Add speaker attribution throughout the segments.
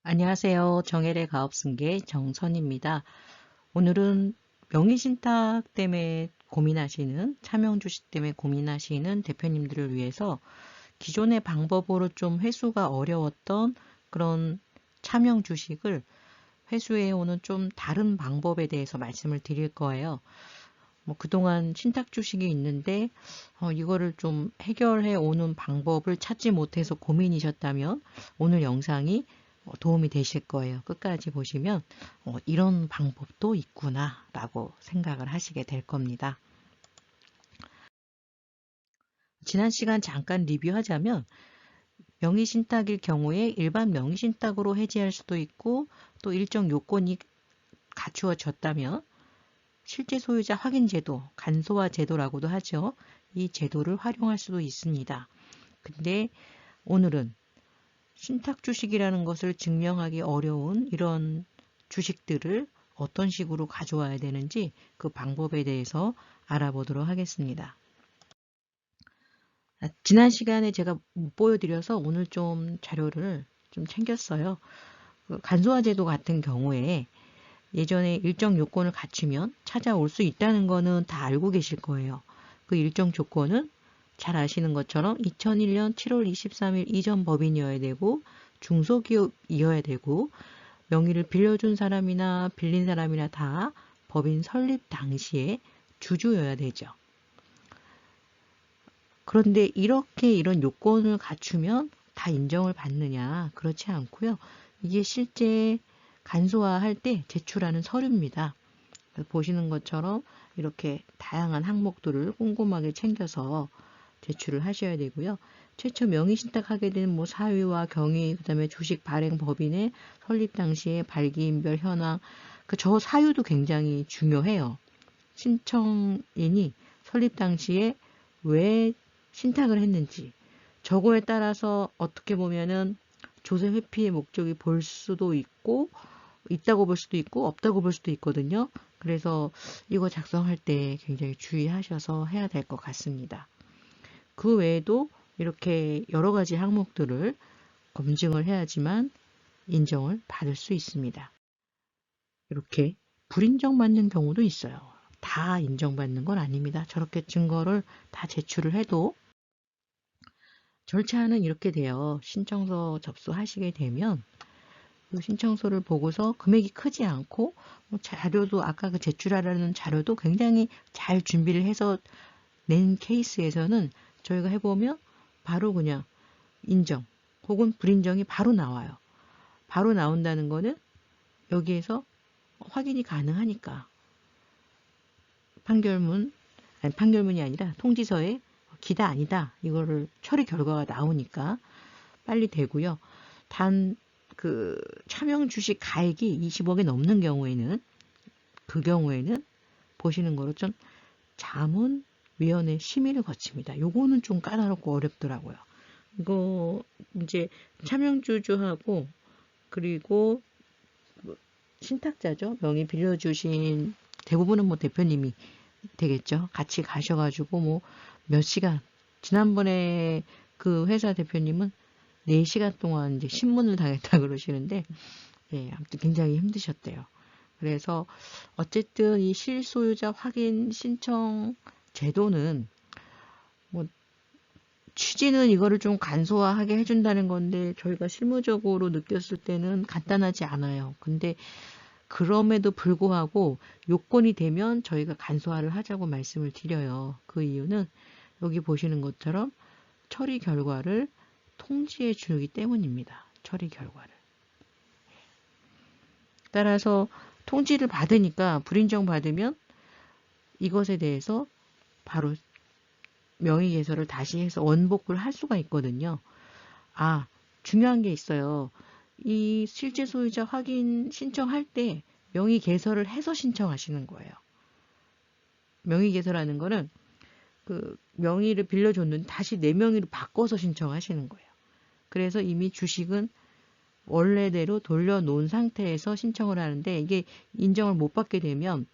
Speaker 1: 안녕하세요. 정혜래 가업승계 정선입니다. 오늘은 명의신탁 때문에 고민하시는, 차명주식 때문에 고민하시는 대표님들을 위해서 기존의 방법으로 좀 회수가 어려웠던 그런 차명주식을 회수해오는 좀 다른 방법에 대해서 말씀을 드릴 거예요. 그동안 신탁주식이 있는데 이거를 좀 해결해 오는 방법을 찾지 못해서 고민이셨다면 오늘 영상이 도움이 되실 거예요. 끝까지 보시면 이런 방법도 있구나 라고 생각을 하시게 될 겁니다. 지난 시간 잠깐 리뷰하자면 명의신탁일 경우에 일반 명의신탁으로 해지할 수도 있고 또 일정 요건이 갖추어졌다면 실제 소유자 확인 제도, 간소화 제도라고도 하죠. 이 제도를 활용할 수도 있습니다. 근데 오늘은 신탁 주식이라는 것을 증명하기 어려운 이런 주식들을 어떤 식으로 가져와야 되는지 그 방법에 대해서 알아보도록 하겠습니다. 지난 시간에 제가 못 보여드려서 오늘 좀 자료를 좀 챙겼어요. 간소화 제도 같은 경우에 예전에 일정 요건을 갖추면 찾아올 수 있다는 거는 다 알고 계실 거예요. 그 일정 조건은 잘 아시는 것처럼 2001년 7월 23일 이전 법인이어야 되고 중소기업이어야 되고 명의를 빌려준 사람이나 빌린 사람이나 다 법인 설립 당시에 주주여야 되죠. 그런데 이렇게 이런 요건을 갖추면 다 인정을 받느냐? 그렇지 않고요. 이게 실제 간소화할 때 제출하는 서류입니다. 보시는 것처럼 이렇게 다양한 항목들을 꼼꼼하게 챙겨서 제출을 하셔야 되고요. 최초 명의신탁하게 된 사유와 경위, 그다음에 주식 발행 법인의 설립 당시의 발기인별 현황, 저 사유도 굉장히 중요해요. 신청인이 설립 당시에 왜 신탁을 했는지, 저거에 따라서 어떻게 보면은 조세 회피의 목적이 볼 수도 있고 있다고 볼 수도 있고 없다고 볼 수도 있거든요. 그래서 이거 작성할 때 굉장히 주의하셔서 해야 될 것 같습니다. 그 외에도 이렇게 여러 가지 항목들을 검증을 해야지만 인정을 받을 수 있습니다. 이렇게 불인정받는 경우도 있어요. 다 인정받는 건 아닙니다. 저렇게 증거를 다 제출을 해도 절차는 이렇게 돼요. 신청서 접수하시게 되면 그 신청서를 보고서 금액이 크지 않고 자료도 아까 그 제출하라는 자료도 굉장히 잘 준비를 해서 낸 케이스에서는 저희가 해보면 바로 그냥 인정 혹은 불인정이 바로 나와요. 바로 나온다는 거는 여기에서 확인이 가능하니까 판결문이 아니라 통지서에 기다 아니다 이거를 처리 결과가 나오니까 빨리 되고요. 단 그 차명 주식 가액이 20억이 넘는 경우에는 그 경우에는 보시는 거로 좀 자문위원회 심의를 거칩니다. 요거는 좀 까다롭고 어렵더라고요. 이거 이제 차명주주하고 그리고 신탁자죠. 명의 빌려주신 대부분은 대표님이 되겠죠. 같이 가셔가지고 몇 시간 지난번에 그 회사 대표님은 4시간 동안 이제 신문을 당했다 그러시는데 아무튼 굉장히 힘드셨대요. 그래서 어쨌든 이 실소유자 확인 신청 제도는 취지는 이거를 좀 간소화하게 해준다는 건데 저희가 실무적으로 느꼈을 때는 간단하지 않아요. 근데 그럼에도 불구하고 요건이 되면 저희가 간소화를 하자고 말씀을 드려요. 그 이유는 여기 보시는 것처럼 처리 결과를 통지해 주기 때문입니다. 처리 결과를. 따라서 통지를 받으니까 불인정 받으면 이것에 대해서 바로 명의 개설을 다시 해서 원복을 할 수가 있거든요. 중요한 게 있어요. 이 실제 소유자 확인 신청할 때 명의 개설을 해서 신청하시는 거예요. 명의 개설하는 거는 그 명의를 빌려줬는데 다시 내 명의로 바꿔서 신청하시는 거예요. 그래서 이미 주식은 원래대로 돌려놓은 상태에서 신청을 하는데 이게 인정을 못 받게 되면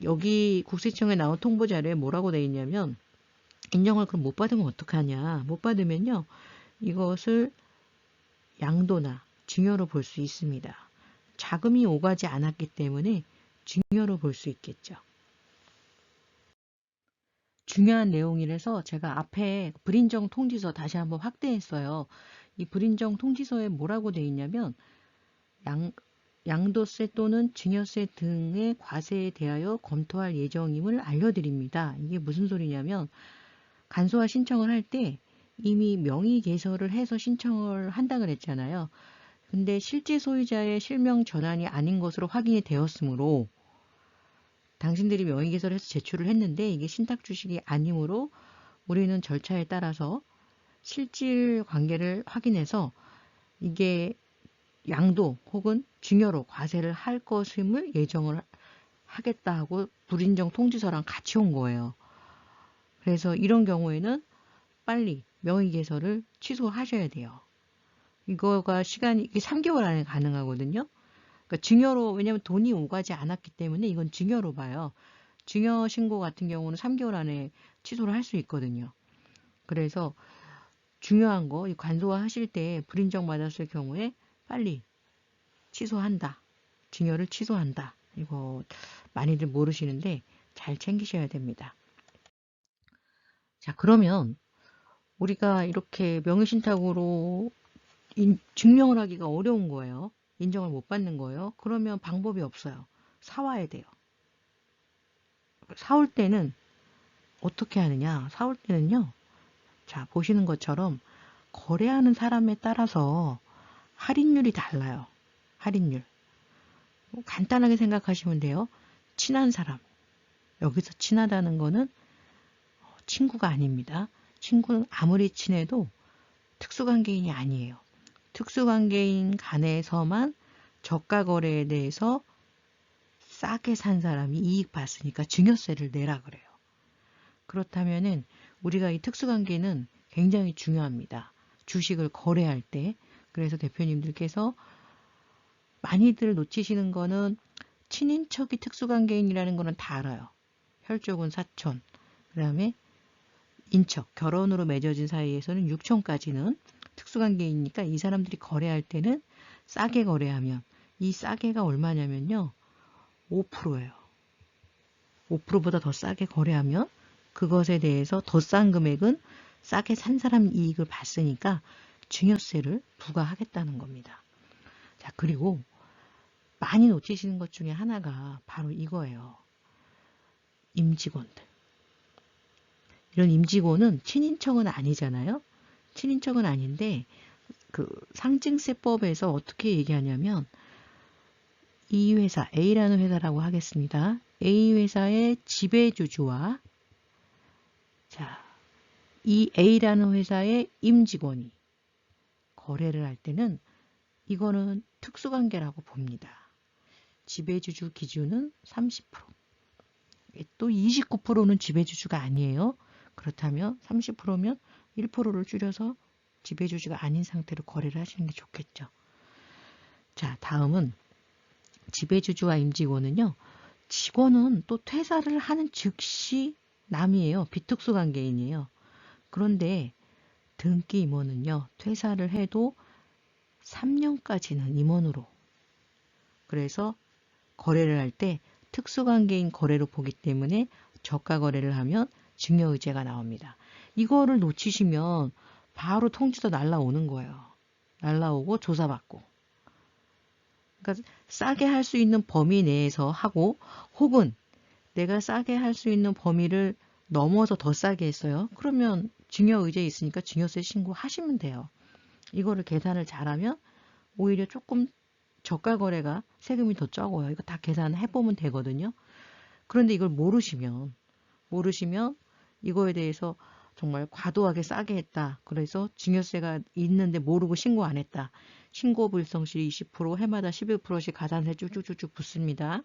Speaker 1: 여기 국세청에 나온 통보자료에 뭐라고 돼 있냐면 인정을 그럼 못 받으면 어떡하냐. 못 받으면요. 이것을 양도나 증여로 볼 수 있습니다. 자금이 오가지 않았기 때문에 증여로 볼 수 있겠죠. 중요한 내용이라서 제가 앞에 불인정 통지서 다시 한번 확대했어요. 이 불인정 통지서에 뭐라고 되어 있냐면 양도세 또는 증여세 등의 과세에 대하여 검토할 예정임을 알려드립니다. 이게 무슨 소리냐면 간소화 신청을 할 때 이미 명의 개설을 해서 신청을 한다 그랬잖아요. 근데 실제 소유자의 실명 전환이 아닌 것으로 확인이 되었으므로 당신들이 명의 개설해서 제출을 했는데 이게 신탁 주식이 아니므로 우리는 절차에 따라서 실질 관계를 확인해서 이게 양도 혹은 증여로 과세를 할 것임을 예정을 하겠다 하고 불인정 통지서랑 같이 온 거예요. 그래서 이런 경우에는 빨리 명의 개설을 취소하셔야 돼요. 이거가 시간이 3개월 안에 가능하거든요. 그러니까 증여로, 왜냐면 돈이 오가지 않았기 때문에 이건 증여로 봐요. 증여 신고 같은 경우는 3개월 안에 취소를 할 수 있거든요. 그래서 중요한 거, 이 간소화 하실 때 불인정 받았을 경우에 빨리 취소한다. 증여를 취소한다. 이거 많이들 모르시는데 잘 챙기셔야 됩니다. 자, 그러면 우리가 이렇게 명의신탁으로 증명을 하기가 어려운 거예요. 인정을 못 받는 거예요. 그러면 방법이 없어요. 사와야 돼요. 사올 때는 어떻게 하느냐? 사올 때는요. 자, 보시는 것처럼 거래하는 사람에 따라서 할인율이 달라요. 할인율. 간단하게 생각하시면 돼요. 친한 사람. 여기서 친하다는 거는 친구가 아닙니다. 친구는 아무리 친해도 특수관계인이 아니에요. 특수관계인 간에서만 저가 거래에 대해서 싸게 산 사람이 이익 봤으니까 증여세를 내라 그래요. 그렇다면은 우리가 이 특수관계는 굉장히 중요합니다. 주식을 거래할 때. 그래서 대표님들께서 많이들 놓치시는 거는 친인척이 특수관계인이라는 거는 다 알아요. 혈족은 사촌, 그 다음에 인척, 결혼으로 맺어진 사이에서는 육촌까지는 특수관계이니까 이 사람들이 거래할 때는 싸게 거래하면 이 싸게가 얼마냐면요. 5%예요. 5%보다 더 싸게 거래하면 그것에 대해서 더 싼 금액은 싸게 산 사람 이익을 봤으니까 증여세를 부과하겠다는 겁니다. 자, 그리고 많이 놓치시는 것 중에 하나가 바로 이거예요. 임직원들. 이런 임직원은 친인척은 아니잖아요. 친인척은 아닌데 그 상증세법에서 어떻게 얘기하냐면 이 회사, A라는 회사라고 하겠습니다. A 회사의 지배주주와 자, 이 A라는 회사의 임직원이 거래를 할 때는 이거는 특수관계라고 봅니다. 지배주주 기준은 30%. 또 29%는 지배주주가 아니에요. 그렇다면 30%면 1%를 줄여서 지배주주가 아닌 상태로 거래를 하시는 게 좋겠죠. 자, 다음은 지배주주와 임직원은요. 직원은 또 퇴사를 하는 즉시 남이에요. 비특수관계인이에요. 그런데 등기 임원은요. 퇴사를 해도 3년까지는 임원으로. 그래서 거래를 할 때 특수관계인 거래로 보기 때문에 저가 거래를 하면 증여의제가 나옵니다. 이거를 놓치시면 바로 통지서 날라오는 거예요. 날라오고 조사받고. 그러니까 싸게 할 수 있는 범위 내에서 하고 혹은 내가 싸게 할 수 있는 범위를 넘어서 더 싸게 했어요. 그러면 증여의제 있으니까 증여세 신고하시면 돼요. 이거를 계산을 잘하면 오히려 조금 저가 거래가 세금이 더 적어요. 이거 다 계산해보면 되거든요. 그런데 이걸 모르시면 이거에 대해서 정말 과도하게 싸게 했다. 그래서 증여세가 있는데 모르고 신고 안 했다. 신고 불성실 20%, 해마다 11%씩 가산세 쭉쭉쭉쭉 붙습니다.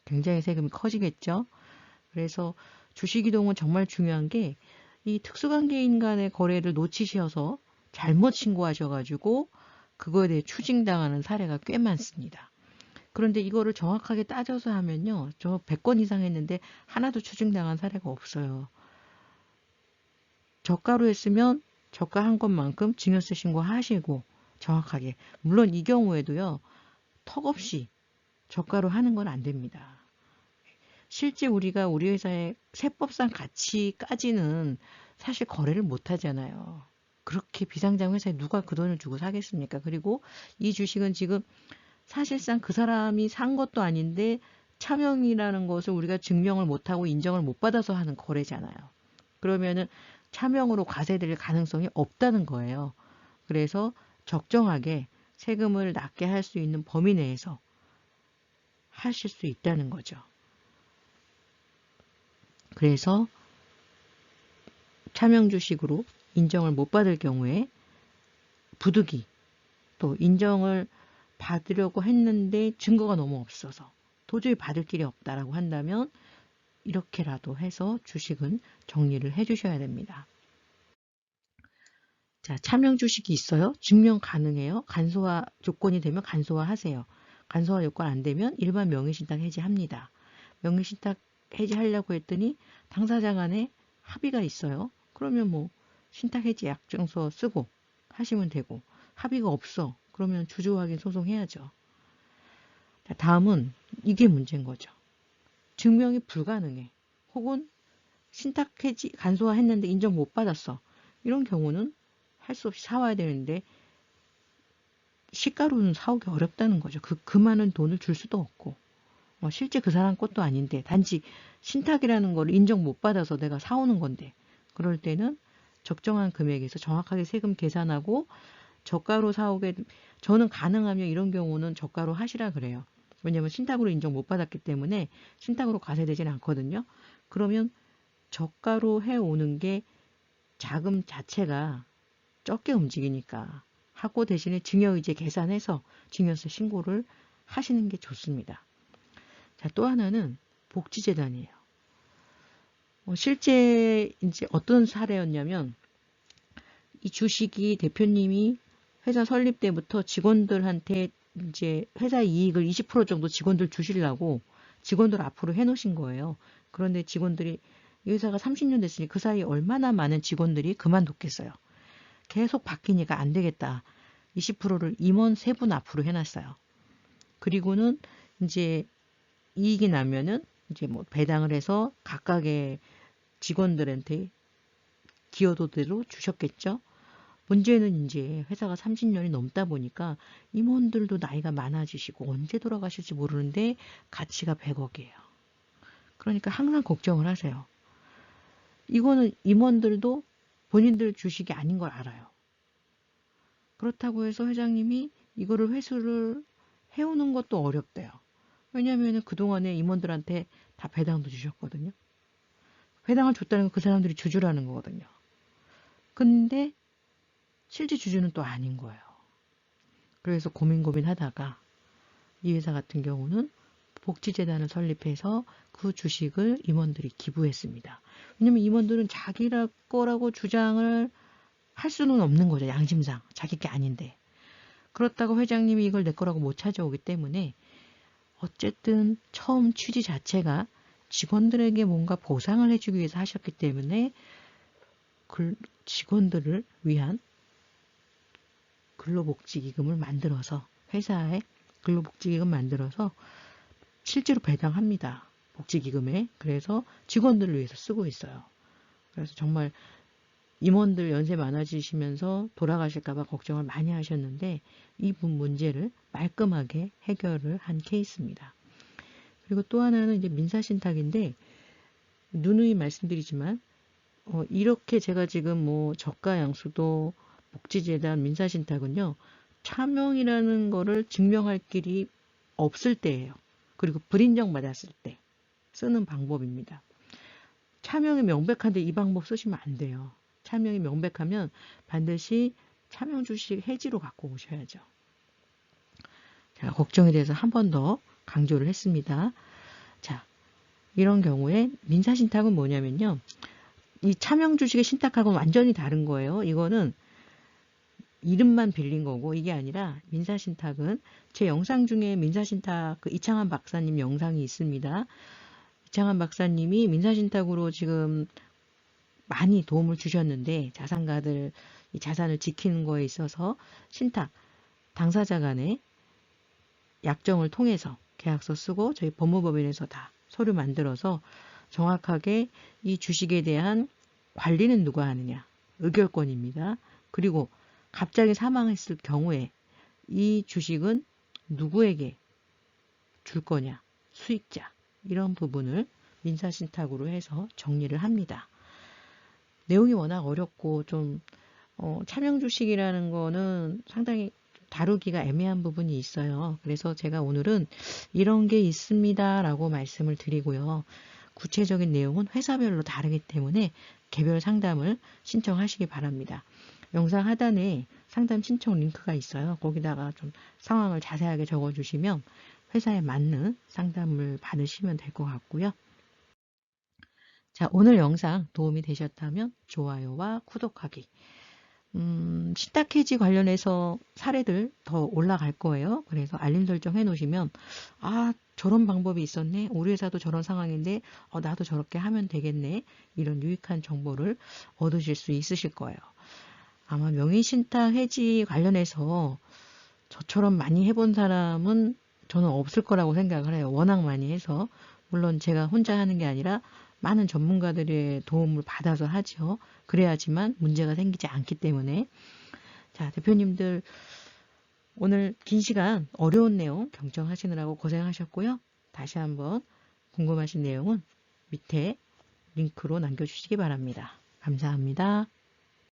Speaker 1: 굉장히 세금이 커지겠죠. 그래서 주식이동은 정말 중요한 게 이 특수관계인 간의 거래를 놓치셔서 잘못 신고하셔가지고 그거에 대해 추징당하는 사례가 꽤 많습니다. 그런데 이거를 정확하게 따져서 하면요. 저 100건 이상 했는데 하나도 추징당한 사례가 없어요. 저가로 했으면 저가 한 것만큼 증여세 신고하시고 정확하게. 물론 이 경우에도요. 턱없이 저가로 하는 건 안 됩니다. 실제 우리가 우리 회사의 세법상 가치까지는 사실 거래를 못 하잖아요. 그렇게 비상장 회사에 누가 그 돈을 주고 사겠습니까? 그리고 이 주식은 지금 사실상 그 사람이 산 것도 아닌데 차명이라는 것을 우리가 증명을 못하고 인정을 못 받아서 하는 거래잖아요. 그러면은 차명으로 과세될 가능성이 없다는 거예요. 그래서 적정하게 세금을 낮게 할 수 있는 범위 내에서 하실 수 있다는 거죠. 그래서 차명 주식으로 인정을 못 받을 경우에 부득이 또 인정을 받으려고 했는데 증거가 너무 없어서 도저히 받을 길이 없다라고 한다면 이렇게라도 해서 주식은 정리를 해 주셔야 됩니다. 자, 차명 주식이 있어요? 증명 가능해요? 간소화 조건이 되면 간소화 하세요. 간소화 요건 안 되면 일반 명의신탁 해지합니다. 명의신탁 해지하려고 했더니 당사자 간에 합의가 있어요. 그러면 뭐 신탁 해지 약정서 쓰고 하시면 되고, 합의가 없어. 그러면 주주 확인 소송해야죠. 자, 다음은 이게 문제인 거죠. 증명이 불가능해. 혹은 신탁 해지 간소화 했는데 인정 못 받았어. 이런 경우는 할 수 없이 사와야 되는데 시가로는 사오기 어렵다는 거죠. 그 많은 돈을 줄 수도 없고 실제 그 사람 것도 아닌데 단지 신탁이라는 걸 인정 못 받아서 내가 사오는 건데, 그럴 때는 적정한 금액에서 정확하게 세금 계산하고 저가로 사오게, 저는 가능하면 이런 경우는 저가로 하시라 그래요. 왜냐하면 신탁으로 인정 못 받았기 때문에 신탁으로 과세되진 않거든요. 그러면 저가로 해오는 게 자금 자체가 적게 움직이니까 하고 대신에 증여이제 계산해서 증여세 신고를 하시는 게 좋습니다. 자, 또 하나는 복지재단이에요. 실제 이제 어떤 사례였냐면 이 주식이 대표님이 회사 설립 때부터 직원들한테 이제 회사 이익을 20% 정도 직원들 주시려고 직원들 앞으로 해놓으신 거예요. 그런데 직원들이 이 회사가 30년 됐으니 그 사이에 얼마나 많은 직원들이 그만뒀겠어요. 계속 바뀌니까 안 되겠다. 20%를 임원 3분 앞으로 해놨어요. 그리고는 이제 이익이 나면은 이제 뭐 배당을 해서 각각의 직원들한테 기여도대로 주셨겠죠. 문제는 이제 회사가 30년이 넘다 보니까 임원들도 나이가 많아지시고 언제 돌아가실지 모르는데 가치가 100억이에요. 그러니까 항상 걱정을 하세요. 이거는 임원들도 본인들 주식이 아닌 걸 알아요. 그렇다고 해서 회장님이 이거를 회수를 해오는 것도 어렵대요. 왜냐하면 그동안에 임원들한테 다 배당도 주셨거든요. 배당을 줬다는 건 그 사람들이 주주라는 거거든요. 근데 실제 주주는 또 아닌 거예요. 그래서 고민하다가 이 회사 같은 경우는 복지재단을 설립해서 그 주식을 임원들이 기부했습니다. 왜냐면 임원들은 자기 거라고 주장을 할 수는 없는 거죠. 양심상. 자기 게 아닌데. 그렇다고 회장님이 이걸 내 거라고 못 찾아오기 때문에 어쨌든 처음 취지 자체가 직원들에게 뭔가 보상을 해주기 위해서 하셨기 때문에 직원들을 위한 근로복지기금을 만들어서, 회사에 근로복지기금 만들어서 실제로 배당합니다. 복지기금에. 그래서 직원들을 위해서 쓰고 있어요. 그래서 정말 임원들 연세 많아지시면서 돌아가실까봐 걱정을 많이 하셨는데 이 문제를 말끔하게 해결을 한 케이스입니다. 그리고 또 하나는 이제 민사신탁인데 누누이 말씀드리지만 이렇게 제가 지금 뭐 저가 양수도 복지재단 민사신탁은요, 차명이라는 거를 증명할 길이 없을 때예요. 그리고 불인정 받았을 때 쓰는 방법입니다. 차명이 명백한데 이 방법 쓰시면 안 돼요. 차명이 명백하면 반드시 차명 주식 해지로 갖고 오셔야죠. 자, 걱정에 대해서 한 번 더 강조를 했습니다. 자, 이런 경우에 민사신탁은 뭐냐면요, 이 차명 주식의 신탁하고는 완전히 다른 거예요. 이거는 이름만 빌린 거고 이게 아니라 민사신탁은 제 영상 중에 민사신탁 이창한 박사님 영상이 있습니다. 이창한 박사님이 민사신탁으로 지금 많이 도움을 주셨는데 자산가들 이 자산을 지키는 거에 있어서 신탁 당사자 간의 약정을 통해서 계약서 쓰고 저희 법무법인에서 다 서류 만들어서 정확하게 이 주식에 대한 관리는 누가 하느냐, 의결권입니다. 그리고 갑자기 사망했을 경우에 이 주식은 누구에게 줄 거냐, 수익자, 이런 부분을 민사신탁으로 해서 정리를 합니다. 내용이 워낙 어렵고 좀 차명주식이라는 거는 상당히 다루기가 애매한 부분이 있어요. 그래서 제가 오늘은 이런 게 있습니다 라고 말씀을 드리고요. 구체적인 내용은 회사별로 다르기 때문에 개별 상담을 신청하시기 바랍니다. 영상 하단에 상담 신청 링크가 있어요. 거기다가 좀 상황을 자세하게 적어주시면 회사에 맞는 상담을 받으시면 될 것 같고요. 자, 오늘 영상 도움이 되셨다면 좋아요와 구독하기. 신탁해지 관련해서 사례들 더 올라갈 거예요. 그래서 알림 설정 해 놓으시면 아, 저런 방법이 있었네. 우리 회사도 저런 상황인데 나도 저렇게 하면 되겠네. 이런 유익한 정보를 얻으실 수 있으실 거예요. 아마 명의신탁 해지 관련해서 저처럼 많이 해본 사람은 저는 없을 거라고 생각을 해요. 워낙 많이 해서. 물론 제가 혼자 하는 게 아니라 많은 전문가들의 도움을 받아서 하죠. 그래야지만 문제가 생기지 않기 때문에. 자, 대표님들 오늘 긴 시간 어려운 내용 경청하시느라고 고생하셨고요. 다시 한번 궁금하신 내용은 밑에 링크로 남겨주시기 바랍니다. 감사합니다.